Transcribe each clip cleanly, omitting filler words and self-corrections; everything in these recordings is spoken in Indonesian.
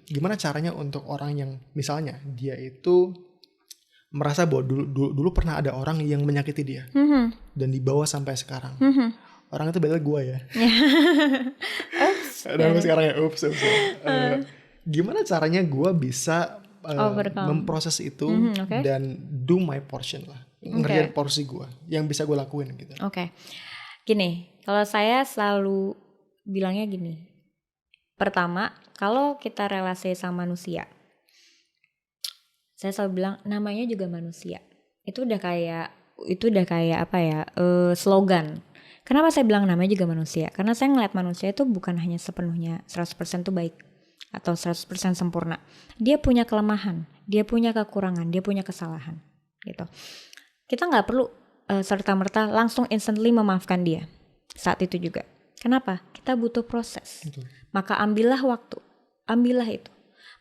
gimana caranya untuk orang yang misalnya dia itu merasa bahwa dulu pernah ada orang yang menyakiti dia dan dibawa sampai sekarang. Orang itu betul gue ya. Dan sekarang ya ups. Gimana caranya gue bisa memproses itu dan do my portion lah, ngerjain porsi gue yang bisa gue lakuin gitu. Gini, kalau saya selalu bilangnya gini. Pertama, kalau kita relasi sama manusia, saya selalu bilang namanya juga manusia. Itu udah kayak apa ya? Slogan. Kenapa saya bilang namanya juga manusia? Karena saya ngeliat manusia itu bukan hanya sepenuhnya 100% tuh baik atau 100% sempurna. Dia punya kelemahan, dia punya kekurangan, dia punya kesalahan gitu. Kita nggak perlu serta-merta langsung instantly memaafkan dia saat itu juga. Kenapa? Kita butuh proses. Maka ambillah waktu, ambillah itu.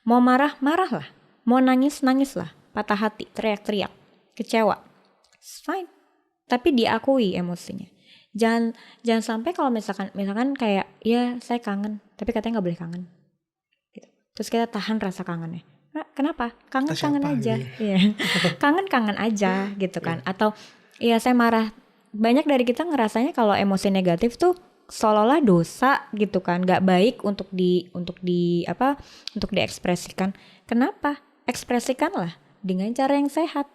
Mau marah, marahlah. Mau nangis, nangislah. Patah hati, teriak-teriak, kecewa. It's fine. Tapi diakui emosinya. Jangan sampai kalau misalkan kayak ya saya kangen, tapi katanya nggak boleh kangen. Gitu. Terus kita tahan rasa kangennya. Nah, kenapa? Kangen aja. Iya. Kangen aja gitu kan. Atau ya saya marah. Banyak dari kita ngerasanya kalau emosi negatif tuh seolah-olah dosa gitu kan, nggak baik untuk diekspresikan. Kenapa? Ekspresikanlah dengan cara yang sehat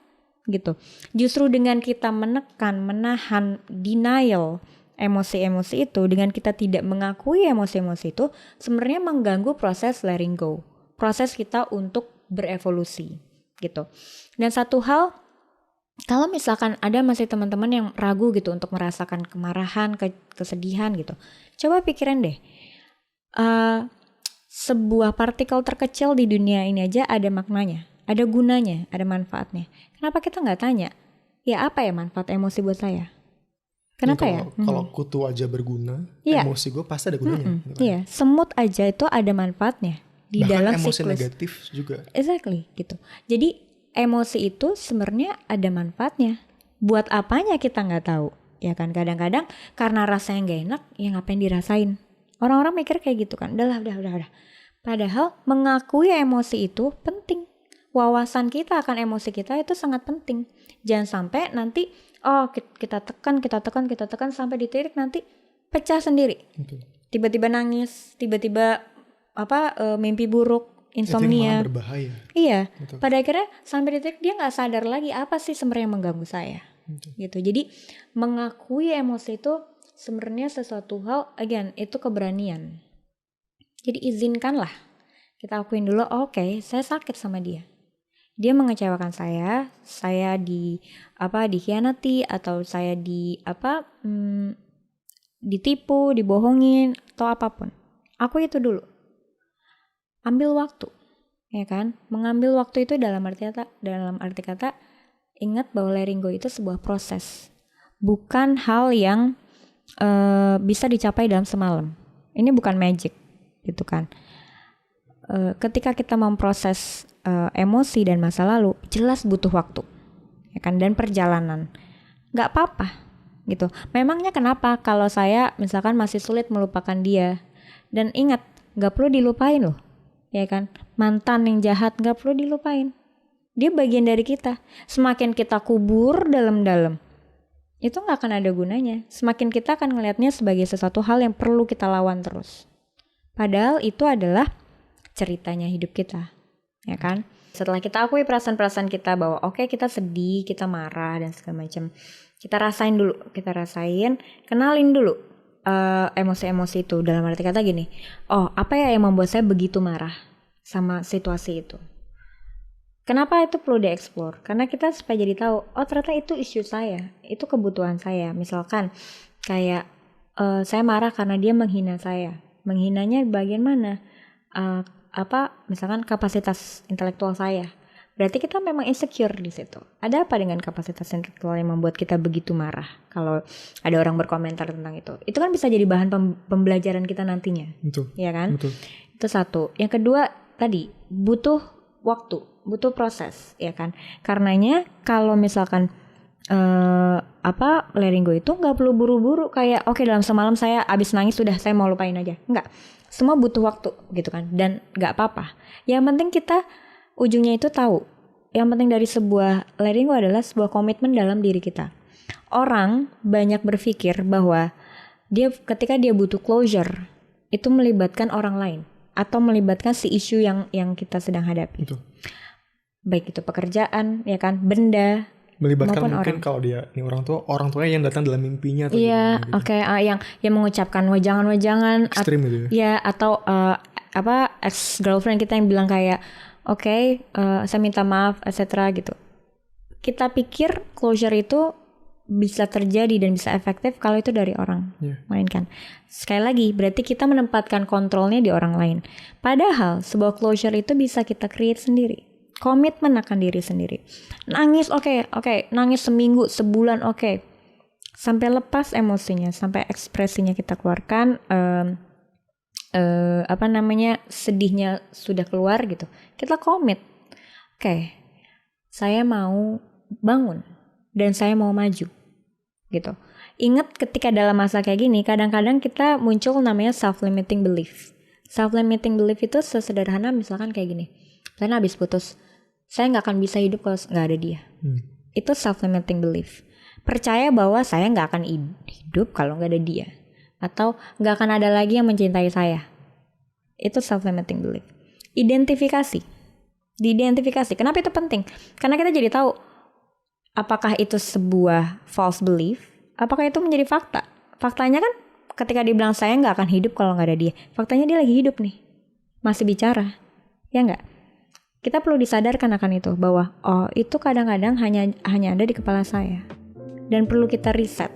gitu. Justru dengan kita menahan, denial emosi-emosi itu, dengan kita tidak mengakui emosi-emosi itu, sebenarnya mengganggu proses letting go, proses kita untuk berevolusi gitu. Dan satu hal, kalau misalkan ada masih teman-teman yang ragu gitu untuk merasakan kemarahan, kesedihan gitu, coba pikirin deh, sebuah partikel terkecil di dunia ini aja ada maknanya, ada gunanya, ada manfaatnya. Kenapa kita nggak tanya, ya apa ya manfaat emosi buat saya? Kenapa ya? Kalau kutu aja berguna, emosi gue pasti ada gunanya. Gitu kan? Iya, semut aja itu ada manfaatnya di bahkan dalam emosi siklus. Negatif juga. Exactly gitu. Jadi emosi itu sebenarnya ada manfaatnya. Buat apanya kita nggak tahu, ya kan? Kadang-kadang karena rasanya nggak enak, ya ngapain dirasain? Orang-orang mikir kayak gitu kan. Udah. Padahal mengakui emosi itu penting. Wawasan kita akan emosi kita itu sangat penting. Jangan sampai nanti kita tekan sampai di titik nanti pecah sendiri. Betul. Tiba-tiba nangis, tiba-tiba mimpi buruk, insomnia. Itu malah berbahaya. Iya. Betul. Pada akhirnya sampai di titik dia nggak sadar lagi apa sih sebenarnya yang mengganggu saya. Betul. Gitu. Jadi mengakui emosi itu sebenarnya sesuatu hal, again, itu keberanian. Jadi izinkanlah. Kita akuin dulu, oke, saya sakit sama dia. Dia mengecewakan saya dikhianati atau saya ditipu, dibohongin atau apapun. Aku itu dulu. Ambil waktu, ya kan? Mengambil waktu itu dalam arti kata ingat bahwa letting go itu sebuah proses. Bukan hal yang bisa dicapai dalam semalam. Ini bukan magic, gitu kan? Ketika kita memproses emosi dan masa lalu, jelas butuh waktu, ya kan, dan perjalanan. Nggak apa-apa, gitu. Memangnya kenapa kalau saya misalkan masih sulit melupakan dia? Dan ingat, nggak perlu dilupain loh, ya kan? Mantan yang jahat nggak perlu dilupain. Dia bagian dari kita. Semakin kita kubur dalam-dalam, itu nggak akan ada gunanya. Semakin kita akan ngelihatnya sebagai sesuatu hal yang perlu kita lawan terus. Padahal itu adalah ceritanya hidup kita, ya kan? Setelah kita akui perasaan-perasaan kita bahwa oke, kita sedih, kita marah dan segala macam, kita rasain, kenalin dulu emosi-emosi itu. Dalam arti kata gini, apa ya yang membuat saya begitu marah sama situasi itu? Kenapa itu perlu dieksplor? Karena kita supaya jadi tahu, ternyata itu isu saya, itu kebutuhan saya. Misalkan kayak saya marah karena dia menghina saya. Menghinanya bagian mana? Misalkan kapasitas intelektual saya. Berarti kita memang insecure di situ. Ada apa dengan kapasitas intelektual yang membuat kita begitu marah kalau ada orang berkomentar tentang itu? Itu kan bisa jadi bahan pembelajaran kita nantinya. Betul. Iya kan? Betul. Itu satu. Yang kedua tadi butuh waktu, butuh proses, ya kan? Karenanya kalau misalkan letting go itu nggak perlu buru-buru kayak oke, dalam semalam saya abis nangis sudah saya mau lupain aja. Nggak, semua butuh waktu gitu kan, dan nggak apa-apa. Yang penting kita ujungnya itu tahu. Yang penting dari sebuah letting go adalah sebuah komitmen dalam diri kita. Orang banyak berpikir bahwa ketika dia butuh closure itu melibatkan orang lain atau melibatkan si isu yang kita sedang hadapi. Betul. Baik itu pekerjaan, ya kan, benda, melibatkan mungkin orang. Kalau dia ini orang tuanya yang datang dalam mimpinya atau iya, gitu. Oke, yang mengucapkan wejangan-wejangan ekstrim gitu ya. Ya, atau ex girlfriend kita yang bilang kayak oke, saya minta maaf etc. gitu. Kita pikir closure itu bisa terjadi dan bisa efektif kalau itu dari orang lain kan. Sekali lagi berarti kita menempatkan kontrolnya di orang lain. Padahal sebuah closure itu bisa kita create sendiri. Komitmen akan diri sendiri. Nangis oke, nangis seminggu, sebulan oke. Sampai lepas emosinya, sampai ekspresinya kita keluarkan, sedihnya sudah keluar gitu. Kita komit. Oke, saya mau bangun dan saya mau maju gitu. Ingat ketika dalam masa kayak gini, kadang-kadang kita muncul namanya self-limiting belief. Self-limiting belief itu sesederhana misalkan kayak gini. Kalian habis putus, saya nggak akan bisa hidup kalau nggak ada dia. Itu self-limiting belief. Percaya bahwa saya nggak akan hidup kalau nggak ada dia. Atau nggak akan ada lagi yang mencintai saya. Itu self-limiting belief. Identifikasi. Diidentifikasi. Kenapa itu penting? Karena kita jadi tahu apakah itu sebuah false belief, apakah itu menjadi fakta. Faktanya kan ketika dibilang saya nggak akan hidup kalau nggak ada dia. Faktanya dia lagi hidup nih. Masih bicara. Ya nggak? Kita perlu disadarkan akan itu, bahwa itu kadang-kadang hanya ada di kepala saya dan perlu kita reset.